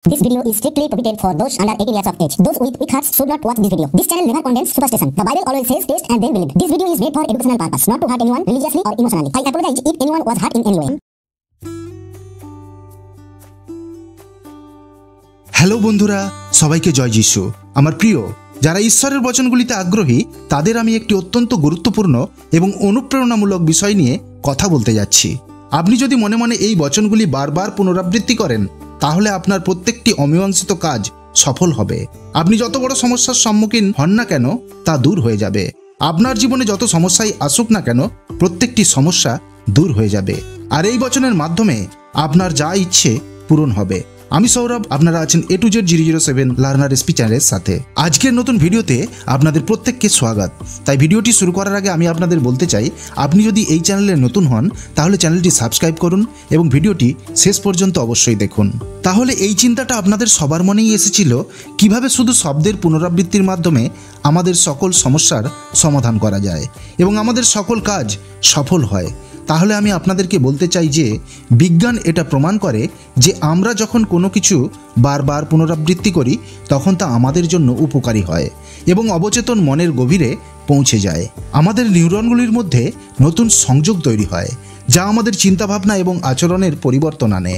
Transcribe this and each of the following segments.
This video is strictly prohibited for those under 18 years of age. Those with weak hearts should not watch this video. This channel never condemns superstition. The Bible always says taste and then believe. This video is made for educational purpose, not to hurt anyone religiously or emotionally. I apologize if anyone was hurt in any way. Hello বন্ধুরা, সবাইকে জয় যিশু। আমার প্রিয় যারা ঈশ্বরের বচনগুলিতে আগ্রহী তাদের আমি একটি অত্যন্ত গুরুত্বপূর্ণ এবং অনুপ্রেরণামূলক বিষয় নিয়ে কথা বলতে যাচ্ছি। আপনি যদি মনে মনে এই বচনগুলি বারবার পুনরাবৃত্তি করেন তাহলে আপনার প্রত্যেকটি অমীমাংসিত কাজ সফল হবে। আপনি যত বড় সমস্যার সম্মুখীন হন না কেন তা দূর হয়ে যাবে। আপনার জীবনে যত সমস্যাই আসুক না কেন প্রত্যেকটি সমস্যা দূর হয়ে যাবে। আর এই বচনের মাধ্যমে আপনার যা ইচ্ছে পূরণ হবে। আমি সৌরভ, আপনারা আছেন A to Z 007 learner SP চ্যানেলের সাথে। আজকের নতুন ভিডিওতে আপনাদের প্রত্যেককে স্বাগত। তাই ভিডিওটি শুরু করার আগে আমি আপনাদের বলতে চাই, আপনি যদি এই চ্যানেলে নতুন হন তাহলে চ্যানেলটি সাবস্ক্রাইব করুন এবং ভিডিওটি শেষ পর্যন্ত অবশ্যই দেখুন। তাহলে এই চিন্তাটা আপনাদের সবার মনেই এসেছিল, কিভাবে শুধু শব্দের পুনরাবৃত্তির মাধ্যমে আমাদের সকল সমস্যার সমাধান করা যায় এবং আমাদের সকল কাজ সফল হয়। তাহলে আমি আপনাদেরকে বলতে চাই যে বিজ্ঞান এটা প্রমাণ করে যে আমরা যখন কোনো কিছু বারবার পুনরাবৃত্তি করি তখন তা আমাদের জন্য উপকারী হয় এবং অবচেতন মনের গভীরে পৌঁছে যায়। আমাদের নিউরনগুলির মধ্যে নতুন সংযোগ তৈরি হয় যা আমাদের চিন্তাভাবনা এবং আচরণের পরিবর্তন আনে।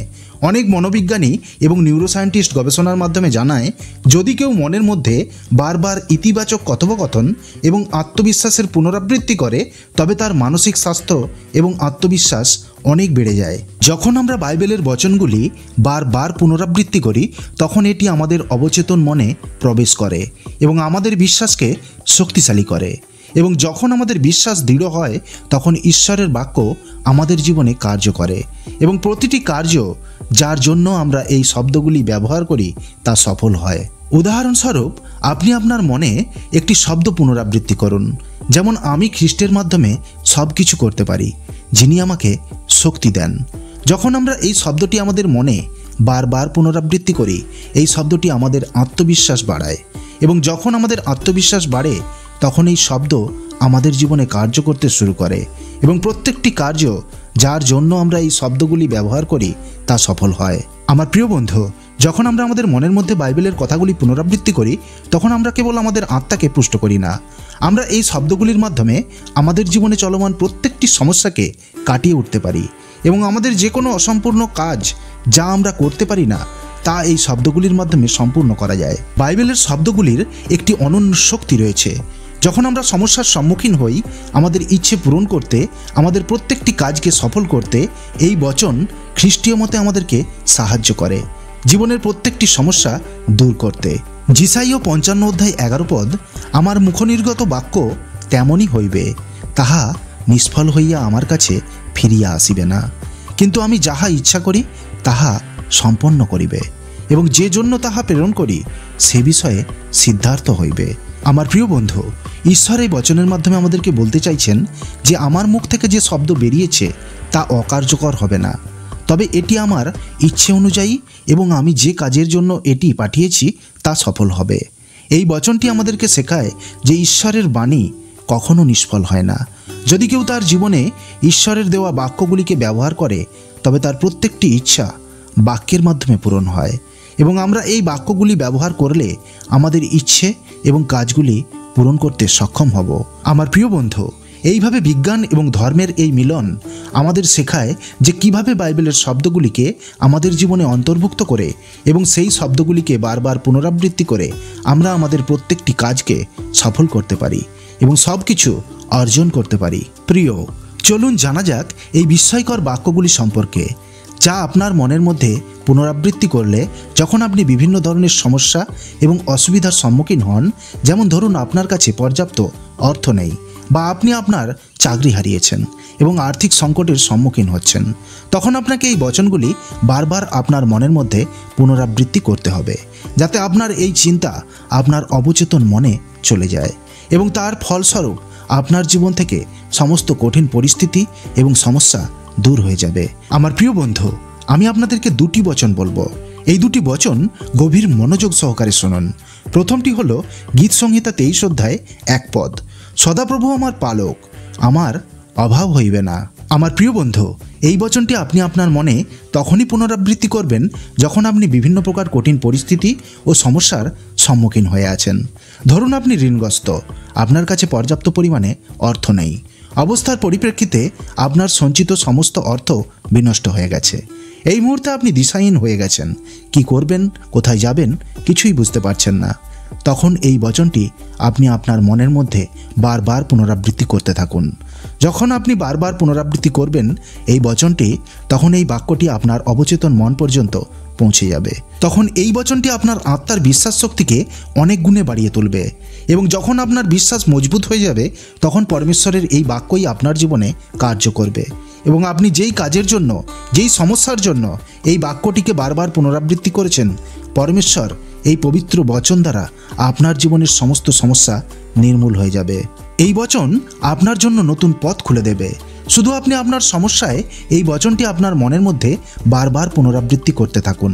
অনেক মনোবিজ্ঞানী এবং নিউরোসায়েন্টিস্ট গবেষণার মাধ্যমে জানায়, যদি কেউ মনের মধ্যে বারবার ইতিবাচক কথোপকথন এবং আত্মবিশ্বাসের পুনরাবৃত্তি করে তবে তার মানসিক স্বাস্থ্য এবং আত্মবিশ্বাস অনেক বেড়ে যায়। যখন আমরা বাইবেলের বচনগুলি বারবার পুনরাবৃত্তি করি তখন এটি আমাদের অবচেতন মনে প্রবেশ করে এবং আমাদের বিশ্বাসকে শক্তিশালী করে। এবং যখন আমাদের বিশ্বাস দৃঢ় হয় তখন ঈশ্বরের বাক্য আমাদের জীবনে কার্য করে এবং প্রতিটি কার্য যার জন্য আমরা এই শব্দগুলি ব্যবহার করি তা সফল হয়। উদাহরণস্বরূপ, আপনি আপনার মনে একটি শব্দ পুনরাবৃত্তি করুন, যেমন আমি খ্রিস্টের মাধ্যমে সব কিছু করতে পারি যিনি আমাকে শক্তি দেন। যখন আমরা এই শব্দটি আমাদের মনে বারবার পুনরাবৃত্তি করি এই শব্দটি আমাদের আত্মবিশ্বাস বাড়ায় এবং যখন আমাদের আত্মবিশ্বাস বাড়ে তখন এই শব্দ আমাদের জীবনে কার্য করতে শুরু করে এবং প্রত্যেকটি কার্য যার জন্য আমরা এই শব্দগুলি ব্যবহার করি তা সফল হয়। আমার প্রিয় বন্ধু, যখন আমরা আমাদের মনের মধ্যে বাইবেলের কথাগুলি পুনরাবৃত্তি করি তখন আমরা কেবল আমাদের আত্মাকে পুষ্ট করি না, আমরা এই শব্দগুলির মাধ্যমে আমাদের জীবনে চলমান প্রত্যেকটি সমস্যাকে কাটিয়ে উঠতে পারি এবং আমাদের যে কোনো অসম্পূর্ণ কাজ যা আমরা করতে পারি না তা এই শব্দগুলির মাধ্যমে সম্পূর্ণ করা যায়। বাইবেলের শব্দগুলির একটি অনন্য শক্তি রয়েছে। যখন আমরা সমস্যার সম্মুখীন হই আমাদের ইচ্ছে পূরণ করতে, আমাদের প্রত্যেকটি কাজকে সফল করতে এই বচন খ্রিস্টীয় মতে আমাদেরকে সাহায্য করে জীবনের প্রত্যেকটি সমস্যা দূর করতে। যিশাইয় 55 অধ্যায় 11 পদ, আমার মুখনির্গত বাক্য তেমনই হইবে, তাহা নিষ্ফল হইয়া আমার কাছে ফিরিয়া আসিবে না, কিন্তু আমি যাহা ইচ্ছা করি তাহা সম্পন্ন করিবে এবং যে জন্য তাহা প্রেরণ করি সে বিষয়ে সিদ্ধার্থ হইবে। আমার প্রিয় বন্ধু, ঈশ্বর এই বচনের মাধ্যমে আমাদেরকে বলতে চাইছেন যে আমার মুখ থেকে যে শব্দ বেরিয়েছে তা অকার্যকর হবে না, তবে এটি আমার ইচ্ছে অনুযায়ী এবং আমি যে কাজের জন্য এটি পাঠিয়েছি তা সফল হবে। এই বচনটি আমাদেরকে শেখায় যে ঈশ্বরের বাণী কখনো নিষ্ফল হয় না। যদি কেউ তার জীবনে ঈশ্বরের দেওয়া বাক্যগুলিকে ব্যবহার করে তবে তার প্রত্যেকটি ইচ্ছা বাক্যের মাধ্যমে পূরণ হয় এবং আমরা এই বাক্যগুলি ব্যবহার করলে আমাদের ইচ্ছে এবং কাজগুলি পূরণ করতে সক্ষম হব। আমার প্রিয় বন্ধু, এইভাবে বিজ্ঞান এবং ধর্মের এই মিলন আমাদের শেখায় যে কিভাবে বাইবেলের শব্দগুলিকে আমাদের জীবনে অন্তর্ভুক্ত করে এবং সেই শব্দগুলিকে বারবার পুনরাবৃত্তি করে আমরা আমাদের প্রত্যেকটি কাজকে সফল করতে পারি এবং সব কিছু অর্জন করতে পারি। প্রিয়, চলুন জানা যাক এই বিস্ময়কর বাক্যগুলি সম্পর্কে যা আপনার মনের মধ্যে পুনরাবৃত্তি করলে যখন আপনি বিভিন্ন ধরনের সমস্যা এবং অসুবিধার সম্মুখীন হন, যেমন ধরুন আপনার কাছে পর্যাপ্ত অর্থ নেই বা আপনি আপনার চাকরি হারিয়েছেন এবং আর্থিক সংকটের সম্মুখীন হচ্ছেন, তখন আপনাকে এই বচনগুলি বারবার আপনার মনের মধ্যে পুনরাবৃত্তি করতে হবে যাতে আপনার এই চিন্তা আপনার অবচেতন মনে চলে যায় এবং তার ফলস্বরূপ আপনার জীবন থেকে সমস্ত কঠিন পরিস্থিতি এবং সমস্যা দূর হয়ে যাবে। আমার প্রিয় বন্ধু, আমি আপনাদেরকে দুটি বচন বলবো। এই দুটি বচন গভীর মনোযোগ সহকারে শুনুন। প্রথমটি হলো গীত সংহিতা 23 অধ্যায় 1 পদ, সদাপ্রভু আমার পালক, আমার অভাব হইবে না। আমার প্রিয় বন্ধু, এই বচনটি আপনি আপনার মনে তখনই পুনরাবৃত্তি করবেন যখন আপনি বিভিন্ন প্রকার কঠিন পরিস্থিতি ও সমস্যার সম্মুখীন হয়ে আছেন। ধরুন আপনি ঋণগ্রস্ত, আপনার কাছে পর্যাপ্ত পরিমাণে অর্থ নেই, অবস্থার পরিপ্রেক্ষিতে আপনার সঞ্চিত সমস্ত অর্থ বিনষ্ট হয়ে গেছে। এই মুহূর্তে আপনি দিশাহীন হয়ে গেছেন, কি করবেন, কোথায় যাবেন কিছুই বুঝতে পারছেন না। তখন এই বচনটি আপনি আপনার মনের মধ্যে বারবার পুনরাবৃত্তি করতে থাকুন। যখন আপনি বারবার পুনরাবৃত্তি করবেন এই বচনটি, তখন এই বাক্যটি আপনার অবচেতন মন পর্যন্ত পৌঁছে যাবে। তখন এই বচনটি আপনার আত্মার বিশ্বাস শক্তিকে অনেক গুণে বাড়িয়ে তুলবে এবং যখন আপনার বিশ্বাস মজবুত হয়ে যাবে তখন পরমেশ্বরের এই বাক্যই আপনার জীবনে কার্য করবে এবং আপনি যেই কাজের জন্য, যেই সমস্যার জন্য এই বাক্যটিকে বারবার পুনরাবৃত্তি করেছেন, পরমেশ্বর এই পবিত্র বচন দ্বারা আপনার জীবনের সমস্ত সমস্যা নির্মূল হয়ে যাবে। এই বচন আপনার জন্য নতুন পথ খুলে দেবে। শুধু আপনি আপনার সমস্যায় এই বচনটি আপনার মনের মধ্যে বারবার পুনরাবৃত্তি করতে থাকুন।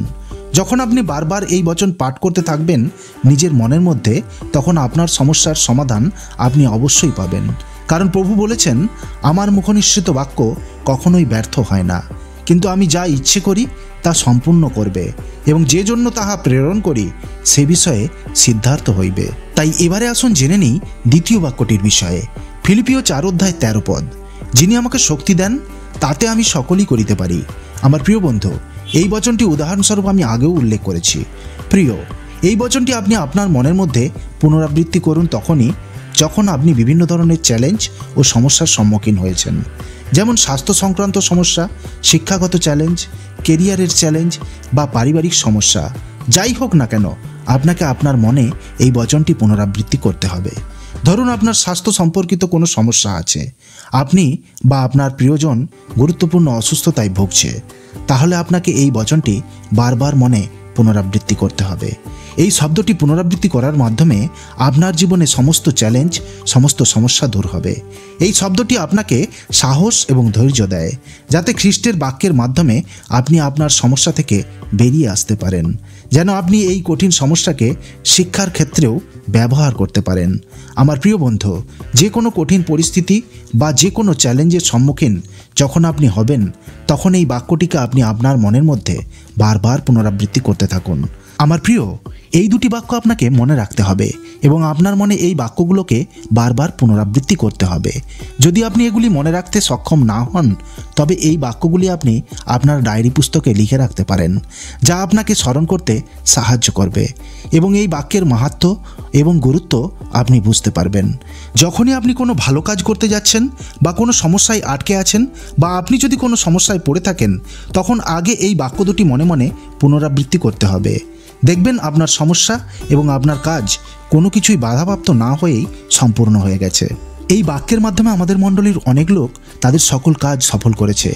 যখন আপনি বারবার এই বচন পাঠ করতে থাকবেন নিজের মনের মধ্যে, তখন আপনার সমস্যার সমাধান আপনি অবশ্যই পাবেন। কারণ প্রভু বলেছেন, আমার মুখনিঃসৃত বাক্য কখনোই ব্যর্থ হয় না, কিন্তু আমি যা ইচ্ছে করি তা সম্পূর্ণ করবে এবং যে জন্য তাহা প্রেরণ করি সে বিষয়ে সিদ্ধার্থ হইবে। তাই এবারে আসুন জেনে নিই দ্বিতীয় বাক্যটির বিষয়ে। ফিলিপিও 4:13 পদ, যিনি আমাকে শক্তি দেন তাতে আমি সকলই করিতে পারি। আমার প্রিয় বন্ধু, এই বচনটি উদাহরণস্বরূপ আমি আগেও উল্লেখ করেছি। প্রিয়, এই বচনটি আপনি আপনার মনের মধ্যে পুনরাবৃত্তি করুন তখনই যখন আপনি বিভিন্ন ধরনের চ্যালেঞ্জ ও সমস্যার সম্মুখীন হয়েছেন, যেমন স্বাস্থ্য সংক্রান্ত সমস্যা, শিক্ষাগত চ্যালেঞ্জ, কেরিয়ারের চ্যালেঞ্জ বা পারিবারিক সমস্যা। যাই হোক না কেন, আপনাকে আপনার মনে এই বচনটি পুনরাবৃত্তি করতে হবে। ধরুন আপনার স্বাস্থ্য সম্পর্কিত কোনো সমস্যা আছে, আপনি বা আপনার প্রিয়জন গুরুত্বপূর্ণ অসুস্থতায় ভুগছে, তাহলে আপনাকে এই বচনটি বারবার মনে পুনরাবৃত্তি করতে হবে। এই শব্দটি পুনরাবৃত্তি করার মাধ্যমে আপনার জীবনে সমস্ত চ্যালেঞ্জ, সমস্ত সমস্যা দূর হবে। এই শব্দটি আপনাকে সাহস এবং ধৈর্য দেয়, যাতে খ্রিস্টের বাক্যের মাধ্যমে আপনি আপনার সমস্যা থেকে বেরিয়ে আসতে পারেন, যেন আপনি এই কঠিন সমস্যাকে শিক্ষার ক্ষেত্রেও ব্যবহার করতে পারেন। আমার প্রিয় বন্ধু, যে কোনো কঠিন পরিস্থিতি বা যে কোনো চ্যালেঞ্জের সম্মুখীন যখন আপনি হবেন, তখন এই বাক্যটিকে আপনি আপনার মনের মধ্যে বারবার পুনরাবৃত্তি করতে থাকুন। আমার প্রিয়, এই দুটি বাক্য আপনাকে মনে রাখতে হবে এবং আপনার মনে এই বাক্যগুলোকে বারবার পুনরাবৃত্তি করতে হবে। যদি আপনি এগুলি মনে রাখতে সক্ষম না হন, তবে এই বাক্যগুলি আপনি আপনার ডায়েরি পুস্তকে লিখে রাখতে পারেন, যা আপনাকে স্মরণ করতে সাহায্য করবে এবং এই বাক্যের মাহাত্ম্য এবং গুরুত্ব আপনি বুঝতে পারবেন। যখনই আপনি কোনো ভালো কাজ করতে যাচ্ছেন বা কোনো সমস্যায় আটকে আছেন বা আপনি যদি কোনো সমস্যায় পড়ে থাকেন, তখন আগে এই বাক্য দুটি মনে মনে পুনরাবৃত্তি করতে হবে। দেখবেন আপনার সমস্যা এবং আপনার কাজ কোনো কিছুই বাধাপ্রাপ্ত না হয়েই সম্পূর্ণ হয়ে গেছে। এই বাক্যের মাধ্যমে আমাদের মণ্ডলীর অনেক লোক তাদের সকল কাজ সফল করেছে।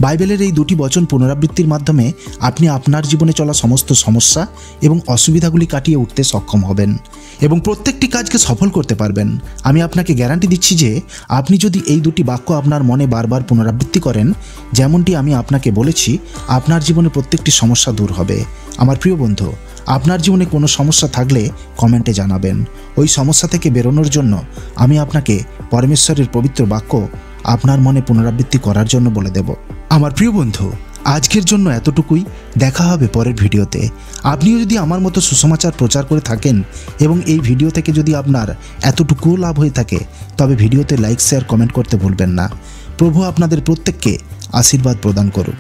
বাইবেলের এই দুটি বচন পুনরাবৃত্তির মাধ্যমে আপনি আপনার জীবনে চলা সমস্ত সমস্যা এবং অসুবিধাগুলি কাটিয়ে উঠতে সক্ষম হবেন এবং প্রত্যেকটি কাজকে সফল করতে পারবেন। আমি আপনাকে গ্যারান্টি দিচ্ছি যে আপনি যদি এই দুটি বাক্য আপনার মনে বারবার পুনরাবৃত্তি করেন, যেমনটি আমি আপনাকে বলেছি, আপনার জীবনে প্রত্যেকটি সমস্যা দূর হবে। আমার প্রিয় বন্ধু, আপনার জীবনে কোনো সমস্যা থাকলে কমেন্টে জানাবেন। ওই সমস্যা থেকে বেরোনোর জন্য আমি আপনাকে পরমেশ্বরের পবিত্র বাক্য আপনার মনে পুনরাবৃত্তি করার জন্য বলে দেব। আমার প্রিয় বন্ধু, আজকের জন্য এতটুকুই। দেখা হবে পরের ভিডিওতে। আপনিও যদি আমার মতো সুসমাচার প্রচার করে থাকেন এবং এই ভিডিও থেকে যদি আপনার এতটুকুও লাভ হয়ে থাকে, তবে ভিডিওতে লাইক, শেয়ার, কমেন্ট করতে ভুলবেন না। প্রভু আপনাদের প্রত্যেককে আশীর্বাদ প্রদান করুক।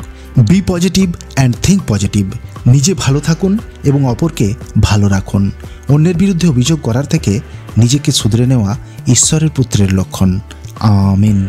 Be positive and think positive. নিজে ভালো থাকুন এবং অপরকে ভালো রাখুন। অন্যের বিরুদ্ধে অভিযোগ করার থেকে নিজেকে শুধরে নেওয়া ঈশ্বরের পুত্রের লক্ষণ। আমিন।